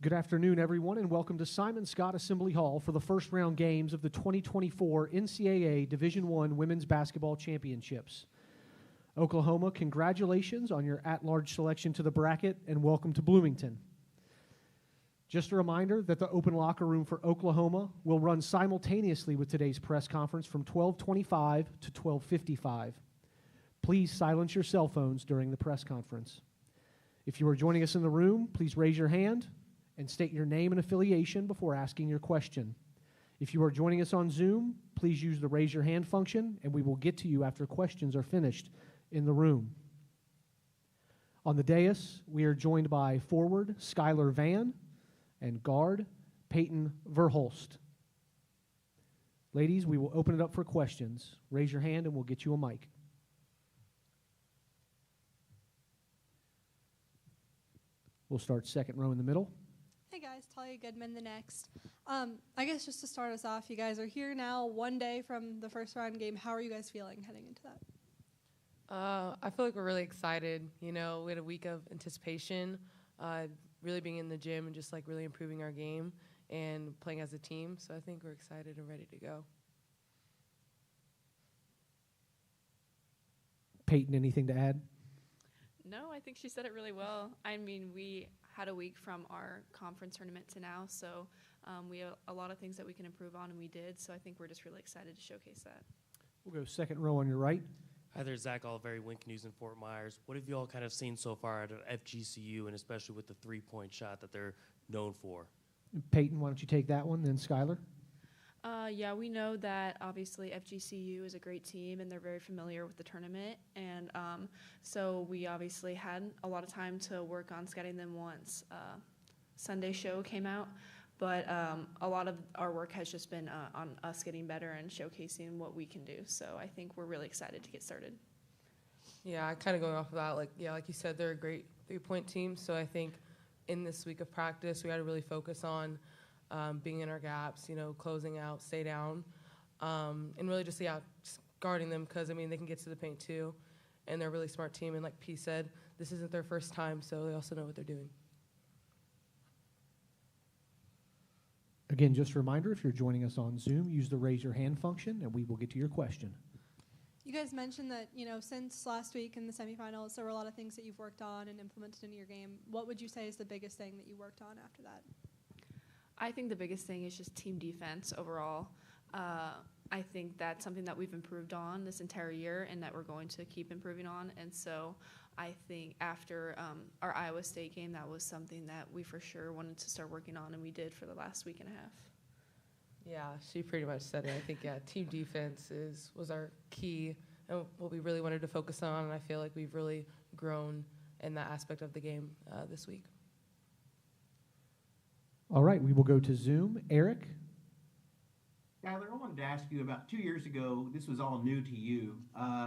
Good afternoon, everyone, and welcome to Simon Skjodt Assembly Hall for the first round games of the 2024 NCAA Division I Women's Basketball Championships. Oklahoma, congratulations on your at-large selection to the bracket, and welcome to Bloomington. Just a reminder that the open locker room for Oklahoma will run simultaneously with today's press conference from 12:25 to 12:55. Please silence your cell phones during the press conference. If you are joining us in the room, please raise your hand and state your name and affiliation before asking your question. If you are joining us on Zoom, please use the raise your hand function, and we will get to you after questions are finished in the room. On the dais, we are joined by forward Skylar Van and guard Peyton Verhulst. Ladies, we will open it up for questions. Raise your hand and we'll get you a mic. We'll start second row in the middle. Hey guys, Talia Goodman, the next. I guess just to start us off, you guys are here now, one day from the first round game. How are you guys feeling heading into that? I feel like we're really excited. You know, we had a week of anticipation, really being in the gym and just like really improving our game and playing as a team. So I think we're excited and ready to go. Peyton, anything to add? No, I think she said it really well. I mean, we had a week from our conference tournament to now, so we have a lot of things that we can improve on, and we did. So I think we're just really excited to showcase that. We'll go second row on your right. Hi there, Zach Oliveri, Wink News in Fort Myers. What have you all kind of seen so far at FGCU, and especially with the three-point shot that they're known for? Peyton, why don't you take that one, then Skylar? Yeah, we know that obviously FGCU is a great team, and they're very familiar with the tournament. And so we obviously had a lot of time to work on scouting them once Sunday show came out. But a lot of our work has just been on us getting better and showcasing what we can do. So I think we're really excited to get started. Yeah, kind of going off of that, like you said, they're a great three-point team. So I think in this week of practice, we got to really focus on being in our gaps, you know, closing out, stay down, and really just guarding them because, I mean, they can get to the paint too, and they're a really smart team. And like P said, this isn't their first time, so they also know what they're doing. Again, just a reminder, if you're joining us on Zoom, use the raise your hand function, and we will get to your question. You guys mentioned that, you know, since last week in the semifinals, there were a lot of things that you've worked on and implemented into your game. What would you say is the biggest thing that you worked on after that? I think the biggest thing is just team defense overall. I think that's something that we've improved on this entire year and that we're going to keep improving on. And so I think after our Iowa State game, that was something that we for sure wanted to start working on, and we did for the last week and a half. Yeah, she pretty much said it. I think, team defense was our key and what we really wanted to focus on, and I feel like we've really grown in that aspect of the game this week. All right, we will go to Zoom. Eric? Skylar, I wanted to ask you about 2 years ago, this was all new to you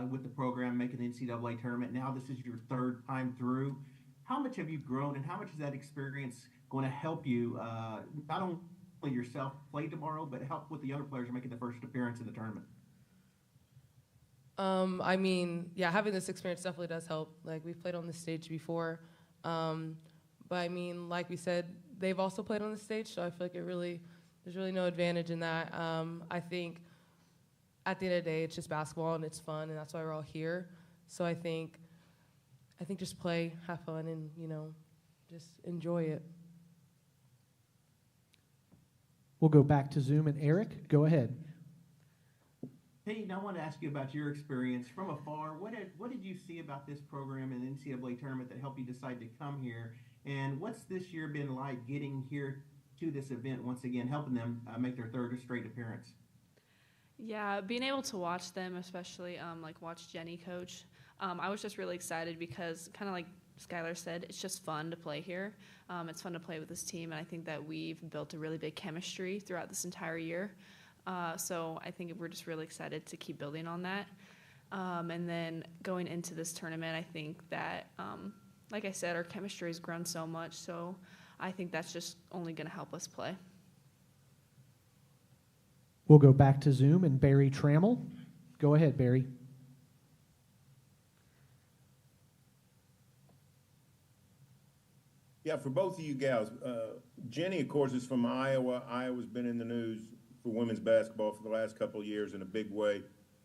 with the program making the NCAA tournament. Now this is your third time through. How much have you grown, and how much is that experience going to help you, not only yourself play tomorrow, but help with the other players making the first appearance in the tournament? I mean, yeah, having this experience definitely does help. Like, we've played on the stage before. But, I mean, like we said, they've also played on the stage, so I feel like there's really no advantage in that. I think at the end of the day, it's just basketball, and it's fun, and that's why we're all here. So I think just play, have fun, and, you know, just enjoy it. We'll go back to Zoom, and Eric, go ahead. Peyton, I want to ask you about your experience from afar. What did you see about this program in the NCAA tournament that helped you decide to come here? And what's this year been like getting here to this event once again, helping them make their third straight appearance? Yeah, being able to watch them, especially like watch Jenny coach, I was just really excited because kind of like Skylar said, it's just fun to play here. It's fun to play with this team, and I think that we've built a really big chemistry throughout this entire year. So I think we're just really excited to keep building on that. And then going into this tournament, I think that, like I said, our chemistry has grown so much, so I think that's just only going to help us play. We'll go back to Zoom, and Barry Trammell. Go ahead, Barry. Yeah, for both of you gals. Jenny, of course, is from Iowa. Iowa's been in the news for women's basketball for the last couple of years in a big way.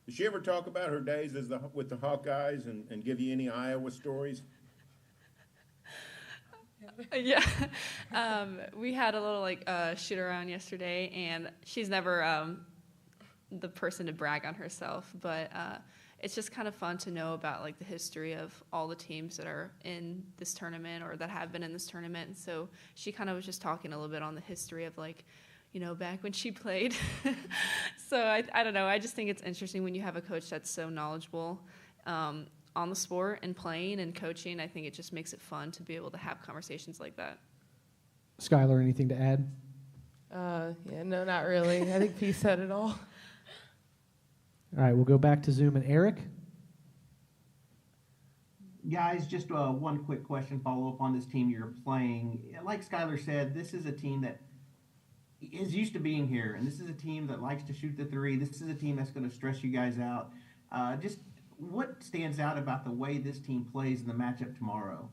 Did she ever talk about her days with the Hawkeyes and give you any Iowa stories? Yeah. We had a little shoot around yesterday, and she's never the person to brag on herself, but it's just kind of fun to know about like the history of all the teams that are in this tournament or that have been in this tournament. And so she kind of was just talking a little bit on the history of like, you know, back when she played. So I don't know. I just think it's interesting when you have a coach that's so knowledgeable on the sport and playing and coaching. I think it just makes it fun to be able to have conversations like that. Skylar, anything to add? Yeah, no, not really. I think P said it all. All right, we'll go back to Zoom and Eric. Guys, just one quick question, follow up on this team you're playing. Like Skylar said, this is a team that is used to being here, and this is a team that likes to shoot the three. This is a team that's going to stress you guys out. Just what stands out about the way this team plays in the matchup tomorrow?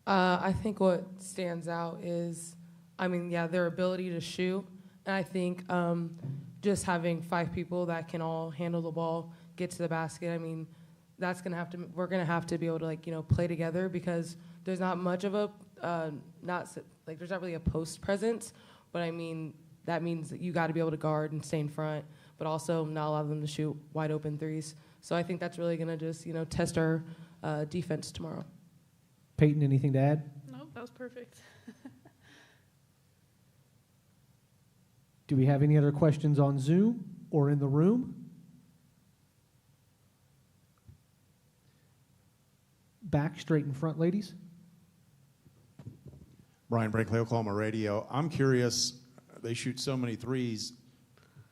I think what stands out is, their ability to shoot. And I think just having 5 people that can all handle the ball, get to the basket, we're going to have to be able to, play together because there's not much of a, there's not really a post presence. But, that means that you got to be able to guard and stay in front, but also not allow them to shoot wide open threes. So I think that's really going to just, test our defense tomorrow. Peyton, anything to add? Nope, that was perfect. Do we have any other questions on Zoom or in the room? Back straight in front, ladies. Brian Brinkley, Oklahoma Radio. I'm curious, they shoot so many threes,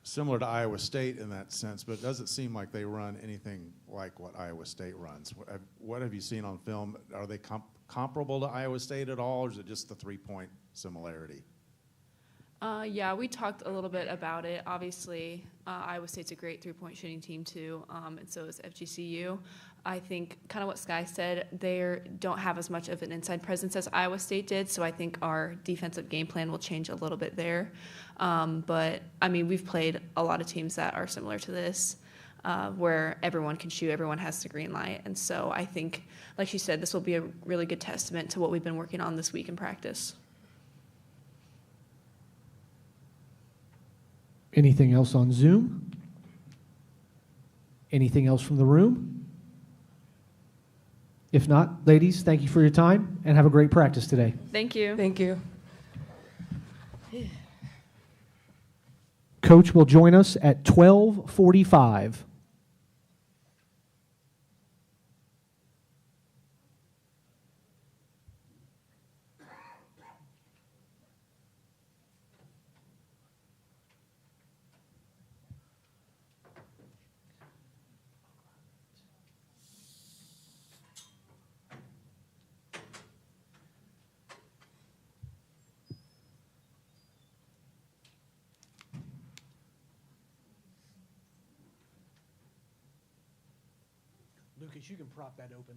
similar to Iowa State in that sense, but it doesn't seem like they run anything like what Iowa State runs. What have you seen on film? Are they comparable to Iowa State at all, or is it just the three-point similarity? Yeah, we talked a little bit about it. Obviously, Iowa State's a great three-point shooting team too, and so is FGCU. I think kind of what Sky said, they don't have as much of an inside presence as Iowa State did, so I think our defensive game plan will change a little bit there. But, we've played a lot of teams that are similar to this, where everyone can shoot, everyone has the green light. And so I think, like she said, this will be a really good testament to what we've been working on this week in practice. Anything else on Zoom? Anything else from the room? If not, ladies, thank you for your time and have a great practice today. Thank you. Thank you. Coach will join us at 12:45. Lucas, you can prop that open.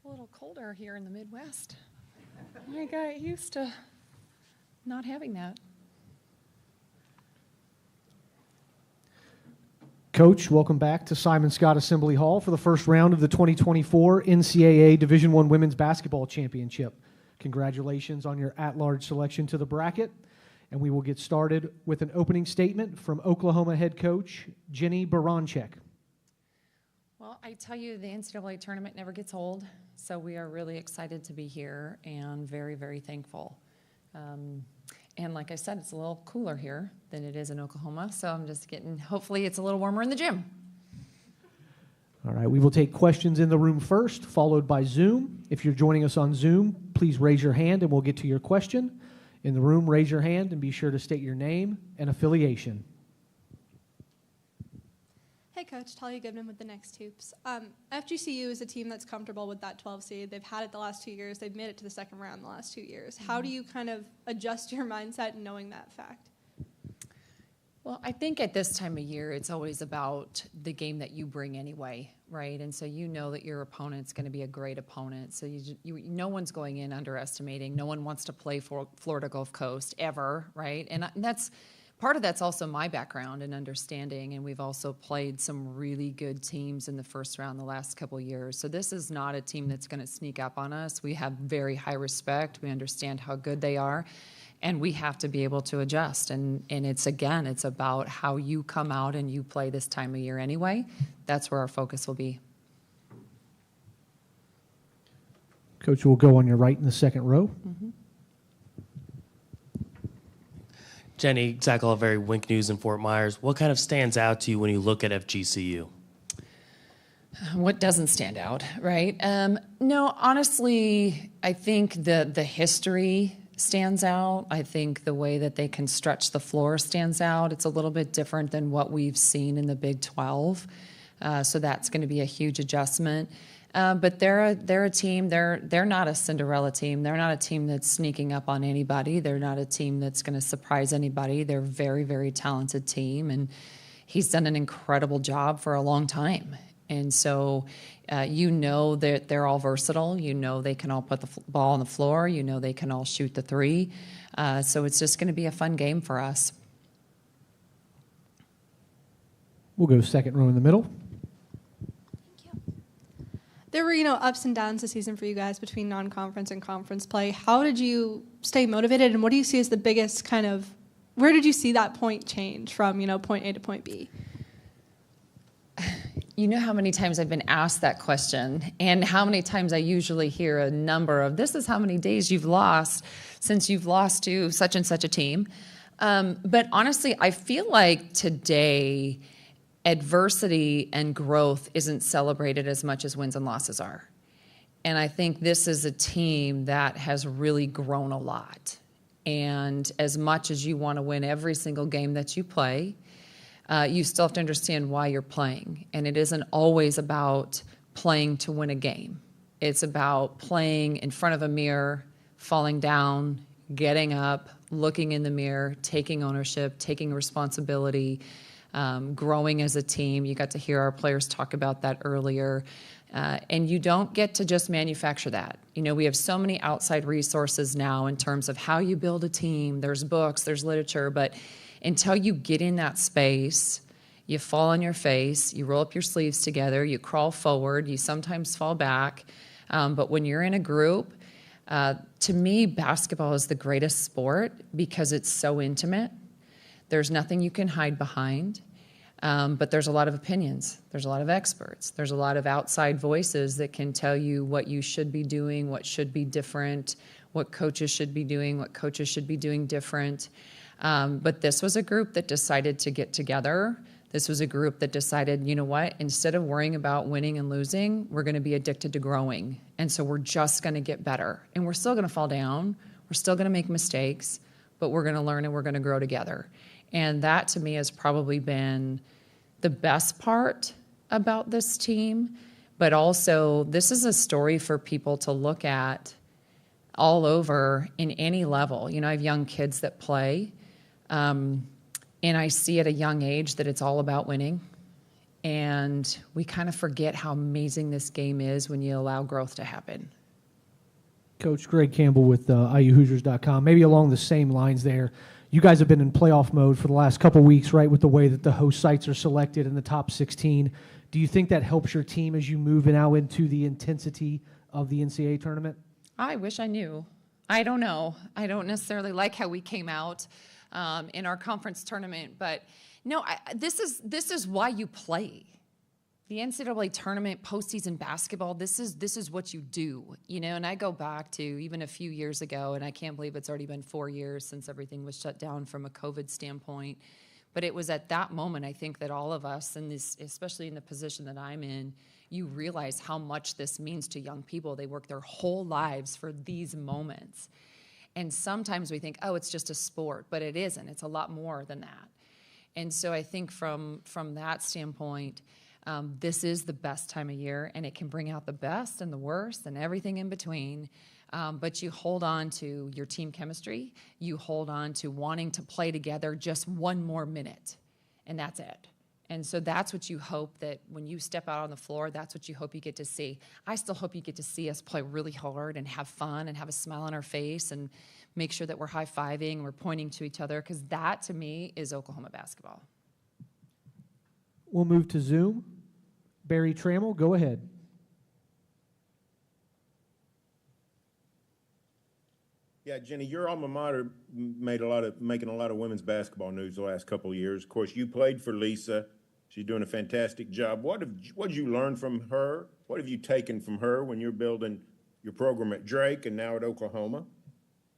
a little colder here in the Midwest. I got used to not having that. Coach, welcome back to Simon Skjodt Assembly Hall for the first round of the 2024 NCAA Division I Women's Basketball Championship. Congratulations on your at-large selection to the bracket. And we will get started with an opening statement from Oklahoma head coach Jenny Baranczyk. Well, I tell you, the NCAA tournament never gets old, so we are really excited to be here and very, very thankful. And like I said, it's a little cooler here than it is in Oklahoma, so I'm just hopefully it's a little warmer in the gym. All right, we will take questions in the room first, followed by Zoom. If you're joining us on Zoom, please raise your hand and we'll get to your question. In the room, raise your hand and be sure to state your name and affiliation. Hey, Coach, Talia Goodman with the Next Hoops. FGCU is a team that's comfortable with that 12 seed. They've had it the last 2 years. They've made it to the second round the last 2 years. How do you kind of adjust your mindset knowing that fact? Well, I think at this time of year, it's always about the game that you bring anyway, right? And so you know that your opponent's going to be a great opponent. So no one's going in underestimating. No one wants to play for Florida Gulf Coast ever, right? And that's part of that's also my background and understanding. And we've also played some really good teams in the first round the last couple of years. So this is not a team that's going to sneak up on us. We have very high respect. We understand how good they are. And we have to be able to adjust. And it's about how you come out and you play this time of year anyway. That's where our focus will be. Coach, we'll go on your right in the second row. Mm-hmm. Jenny, Zach Oliveri, Wink News in Fort Myers. What kind of stands out to you when you look at FGCU? What doesn't stand out, right? No, honestly, I think the history stands out. I think the way that they can stretch the floor stands out. It's a little bit different than what we've seen in the Big 12. So that's going to be a huge adjustment. But they're a team. They're not a Cinderella team. They're not a team that's sneaking up on anybody. They're not a team that's going to surprise anybody. They're a very, very talented team, and he's done an incredible job for a long time. And so you know that they're all versatile. You know they can all put the ball on the floor. You know they can all shoot the three. So it's just going to be a fun game for us. We'll go second row in the middle. There were, ups and downs this season for you guys between non-conference and conference play. How did you stay motivated, and what do you see as the biggest where did you see that point change from, point A to point B? You know how many times I've been asked that question and how many times I usually hear a number of, this is how many days you've lost since you've lost to such and such a team. But honestly, I feel like today adversity and growth isn't celebrated as much as wins and losses are. And I think this is a team that has really grown a lot. And as much as you want to win every single game that you play, you still have to understand why you're playing. And it isn't always about playing to win a game. It's about playing in front of a mirror, falling down, getting up, looking in the mirror, taking ownership, taking responsibility, growing as a team. You got to hear our players talk about that earlier. And you don't get to just manufacture that. We have so many outside resources now in terms of how you build a team. There's books, there's literature, but until you get in that space, you fall on your face, you roll up your sleeves together, you crawl forward, you sometimes fall back. But when you're in a group, to me, basketball is the greatest sport because it's so intimate. There's nothing you can hide behind, but there's a lot of opinions. There's a lot of experts. There's a lot of outside voices that can tell you what you should be doing, what should be different, what coaches should be doing, what coaches should be doing different. But this was a group that decided to get together. This was a group that decided, you know what, instead of worrying about winning and losing, we're going to be addicted to growing. And so we're just going to get better. And we're still going to fall down. We're still going to make mistakes, but we're going to learn and we're going to grow together. And that, to me, has probably been the best part about this team. But also, this is a story for people to look at all over in any level. I have young kids that play. And I see at a young age that it's all about winning. And we kind of forget how amazing this game is when you allow growth to happen. Coach Greg Campbell with IUHoosiers.com. Maybe along the same lines there. You guys have been in playoff mode for the last couple weeks, right, with the way that the host sites are selected in the top 16. Do you think that helps your team as you move now into the intensity of the NCAA tournament? I wish I knew. I don't know. I don't necessarily like how we came out in our conference tournament, but no, this is why you play. The NCAA tournament, postseason basketball, this is what you do, you know. And I go back to even a few years ago, and I can't believe it's already been 4 years since everything was shut down from a COVID standpoint. But it was at that moment, I think, that all of us, and this, especially in the position that I'm in, you realize how much this means to young people. They work their whole lives for these moments. And sometimes we think, oh, it's just a sport, but it isn't. It's a lot more than that. And so I think from that standpoint, this is the best time of year, and it can bring out the best and the worst and everything in between. But you hold on to your team chemistry. You hold on to wanting to play together just one more minute, and that's it. And so that's what you hope that when you step out on the floor, that's what you hope you get to see. I still hope you get to see us play really hard and have fun and have a smile on our face and make sure that we're high-fiving and we're pointing to each other, because that, to me, is Oklahoma basketball. We'll move to Zoom. Barry Trammell, go ahead. Yeah, Jenny, your alma mater making a lot of women's basketball news the last couple of years. Of course, you played for Lisa. She's doing a fantastic job. What did you learn from her? What have you taken from her when you're building your program at Drake and now at Oklahoma?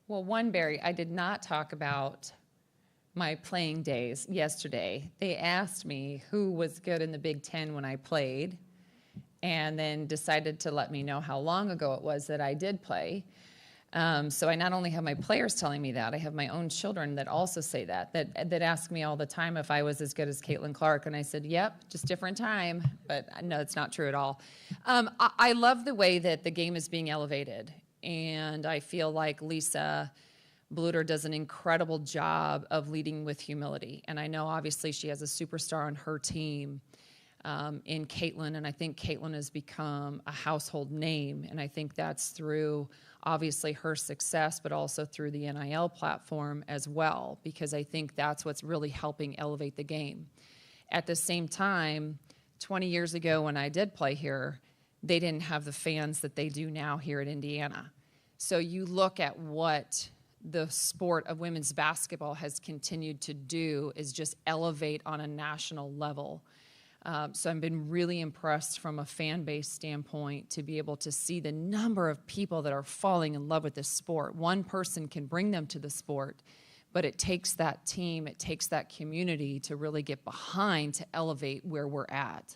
Well, one, Barry, I did not talk about my playing days yesterday. They asked me who was good in the Big Ten when I played, and then decided to let me know how long ago it was that I did play. So I not only have my players telling me that, I have my own children that also say that ask me all the time if I was as good as Caitlin Clark, and I said, yep, just different time, but no, it's not true at all. I love the way that the game is being elevated, and I feel like Lisa Bluter does an incredible job of leading with humility, and I know obviously she has a superstar on her team in Caitlin, and I think Caitlin has become a household name, and I think that's through obviously her success, but also through the NIL platform as well, because I think that's what's really helping elevate the game. At the same time, 20 years ago when I did play here, they didn't have the fans that they do now here at Indiana. So you look at what the sport of women's basketball has continued to do is just elevate on a national level. So I've been really impressed from a fan base standpoint to be able to see the number of people that are falling in love with this sport. One person can bring them to the sport, but it takes that team, it takes that community to really get behind to elevate where we're at.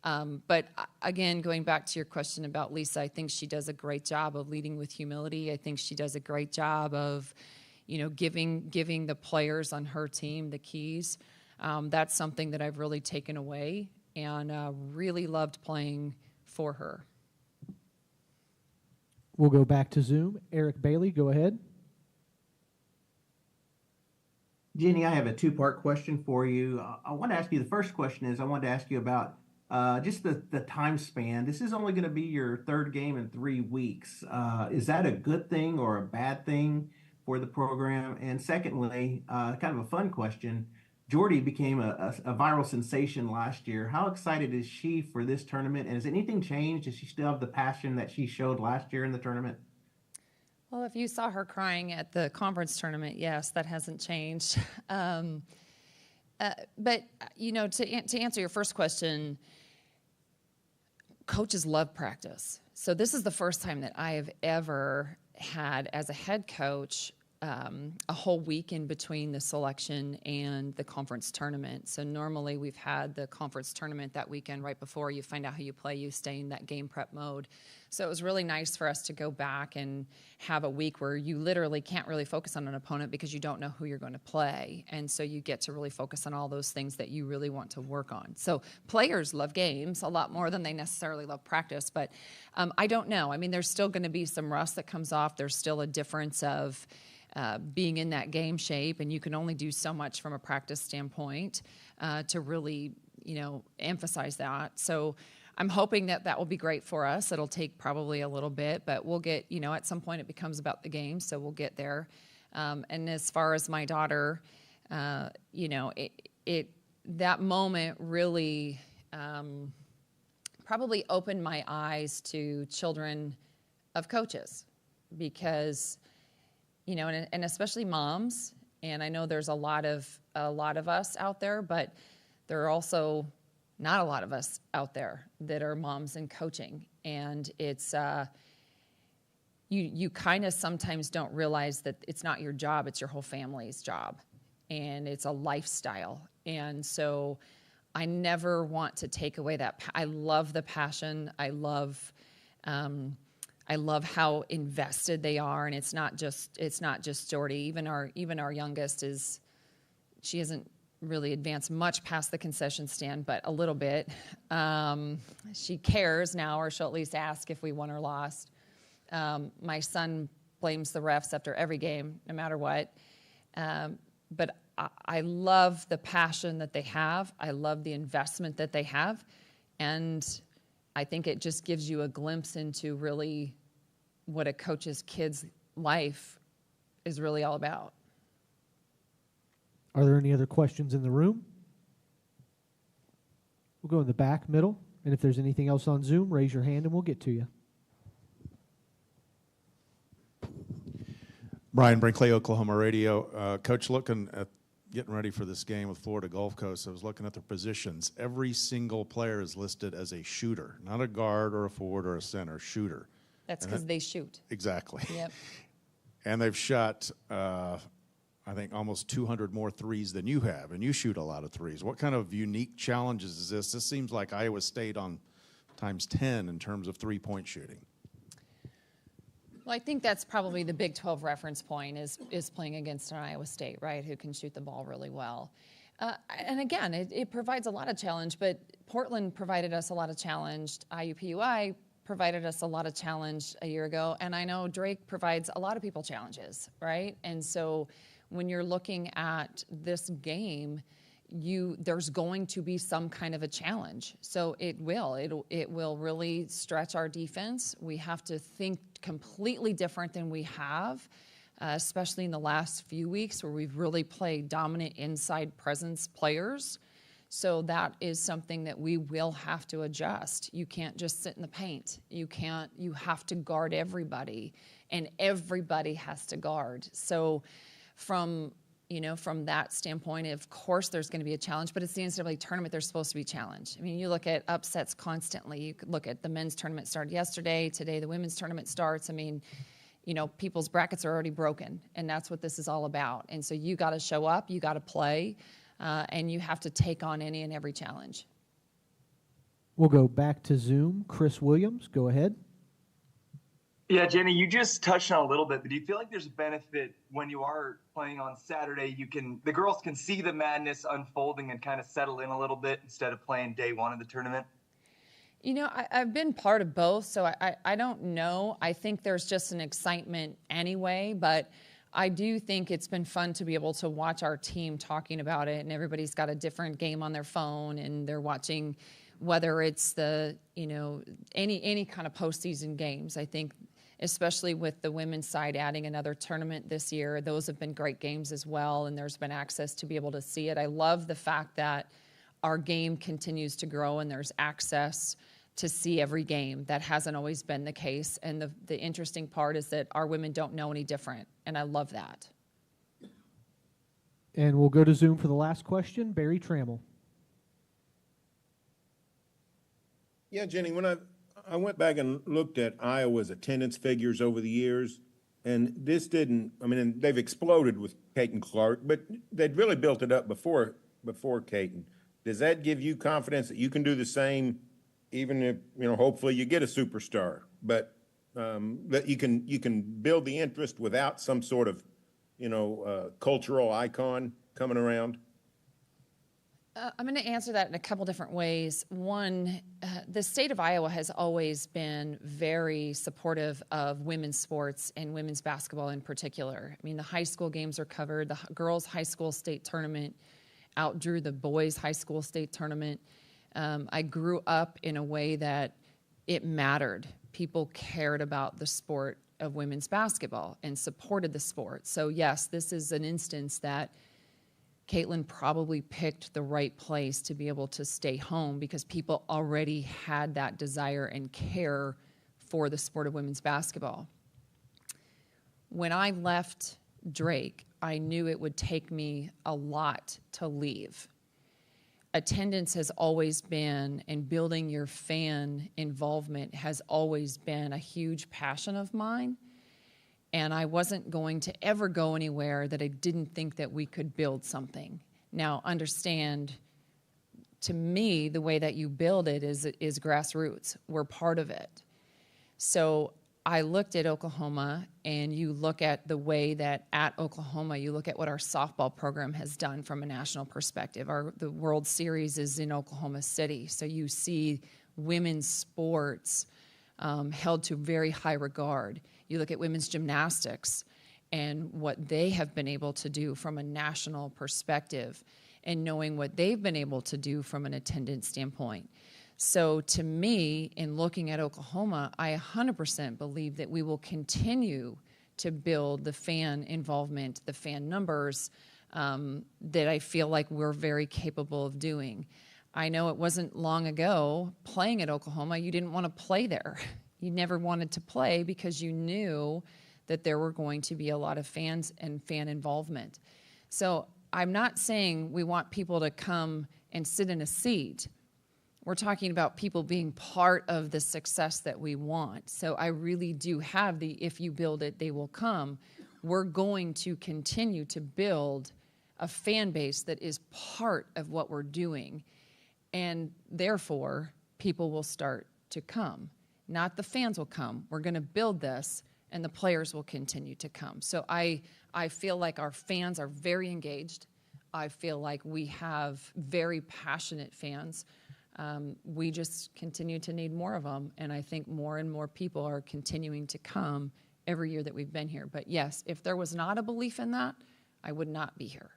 But again, going back to your question about Lisa, I think she does a great job of leading with humility. I think she does a great job of, giving the players on her team the keys. That's something that I've really taken away and really loved playing for her. We'll go back to Zoom. Eric Bailey, go ahead. Jenny, I have a two-part question for you. I want to ask you, the first question is I wanted to ask you about just the time span. This is only going to be your third game in 3 weeks. Is that a good thing or a bad thing for the program? And secondly, kind of a fun question, Jordy became a viral sensation last year. How excited is she for this tournament? And has anything changed? Does she still have the passion that she showed last year in the tournament? Well, if you saw her crying at the conference tournament, yes, that hasn't changed. But, to answer your first question, coaches love practice. So this is the first time that I have ever had, as a head coach, a whole week in between the selection and the conference tournament. So normally we've had the conference tournament that weekend right before you find out who you play, you stay in that game prep mode. So it was really nice for us to go back and have a week where you literally can't really focus on an opponent because you don't know who you're going to play. And so you get to really focus on all those things that you really want to work on. So players love games a lot more than they necessarily love practice, but I don't know. I mean, there's still going to be some rust that comes off. There's still a difference of being in that game shape, and you can only do so much from a practice standpoint to really emphasize that. So I'm hoping that that will be great for us. It'll take probably a little bit, but we'll get, at some point it becomes about the game, so we'll get there. And as far as my daughter, that moment really probably opened my eyes to children of coaches because, and especially moms. And I know there's a lot of us out there, but there are also not a lot of us out there that are moms in coaching. And it's, you kind of sometimes don't realize that it's not your job, it's your whole family's job. And it's a lifestyle. And so I never want to take away that. I love the passion. I love how invested they are. And it's not just Jordy. Even our youngest she hasn't really advanced much past the concession stand, but a little bit. She cares now, or she'll at least ask if we won or lost. My son blames the refs after every game, no matter what. But I love the passion that they have. I love the investment that they have. And I think it just gives you a glimpse into really what a coach's kid's life is really all about. Are there any other questions in the room? We'll go in the back, middle, and if there's anything else on Zoom, raise your hand and we'll get to you. Brian Brinkley, Oklahoma Radio. Coach, looking at getting ready for this game with Florida Gulf Coast, I was looking at the positions. Every single player is listed as a shooter, not a guard or a forward or a center, shooter. That's because they shoot. Exactly. Yep. And they've shot, I think, almost 200 more threes than you have, and you shoot a lot of threes. What kind of unique challenges is this? This seems like Iowa State on times 10 in terms of three-point shooting. Well, I think that's probably the Big 12 reference point is playing against an Iowa State, right, who can shoot the ball really well. And again, it provides a lot of challenge, but Portland provided us a lot of challenge. IUPUI provided us a lot of challenge a year ago, and I know Drake provides a lot of people challenges, right? And so when you're looking at this game, there's going to be some kind of a challenge. So it will really stretch our defense. We have to think completely different than we have, especially in the last few weeks where we've really played dominant inside presence players. So that is something that we will have to adjust. You can't just sit in the paint. You have to guard everybody, and everybody has to guard. So from that standpoint, of course there's going to be a challenge, but it's the NCAA tournament. There's supposed to be challenge. I mean, you look at upsets constantly. You could look at the men's tournament started yesterday. Today the women's tournament starts. I mean, people's brackets are already broken, and that's what this is all about. And so you got to show up, you got to play, and you have to take on any and every challenge. We'll go back to Zoom. Chris Williams, go ahead. Yeah, Jenny, you just touched on a little bit, but do you feel like there's a benefit when you are playing on Saturday? The girls can see the madness unfolding and kind of settle in a little bit instead of playing day one of the tournament? I've been part of both, so I don't know. I think there's just an excitement anyway, but I do think it's been fun to be able to watch our team talking about it, and everybody's got a different game on their phone, and they're watching whether it's the, any kind of postseason games. I think especially with the women's side adding another tournament this year, those have been great games as well, and there's been access to be able to see it. I love the fact that our game continues to grow and there's access to see every game. That hasn't always been the case, and the interesting part is that our women don't know any different, and I love that. And we'll go to Zoom for the last question. Barry Trammell. Yeah, Jenny, when I went back and looked at Iowa's attendance figures over the years, and this didn't, they've exploded with Caton Clark, but they'd really built it up before Caton. Does that give you confidence that you can do the same, even if, hopefully you get a superstar, but that you can build the interest without some sort of, cultural icon coming around? I'm going to answer that in a couple different ways. One, the state of Iowa has always been very supportive of women's sports and women's basketball in particular. The high school games are covered, the girls' high school state tournament, outdrew the boys' high school state tournament. I grew up in a way that it mattered. People cared about the sport of women's basketball and supported the sport. So yes, this is an instance that Caitlin probably picked the right place to be able to stay home because people already had that desire and care for the sport of women's basketball. When I left Drake, I knew it would take me a lot to leave. Attendance has always been, and building your fan involvement has always been a huge passion of mine. And I wasn't going to ever go anywhere that I didn't think that we could build something. Now, understand, to me, the way that you build it is grassroots. We're part of it. So I looked at Oklahoma, and you look at the way that at Oklahoma, you look at what our softball program has done from a national perspective. The World Series is in Oklahoma City, so you see women's sports held to very high regard. You look at women's gymnastics and what they have been able to do from a national perspective and knowing what they've been able to do from an attendance standpoint. So to me, in looking at Oklahoma, I 100% believe that we will continue to build the fan involvement, the fan numbers that I feel like we're very capable of doing. I know it wasn't long ago, playing at Oklahoma, you didn't want to play there. You never wanted to play because you knew that there were going to be a lot of fans and fan involvement. So I'm not saying we want people to come and sit in a seat. We're talking about people being part of the success that we want. So I really do have the if you build it, they will come. We're going to continue to build a fan base that is part of what we're doing. And therefore, people will start to come. Not the fans will come. We're going to build this, and the players will continue to come. So I feel like our fans are very engaged. I feel like we have very passionate fans. We just continue to need more of them, and I think more and more people are continuing to come every year that we've been here. But yes, if there was not a belief in that, I would not be here.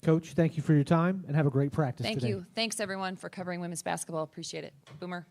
Coach, thank you for your time, and have a great practice today. Thank you. Thanks, everyone, for covering women's basketball. Appreciate it. Boomer.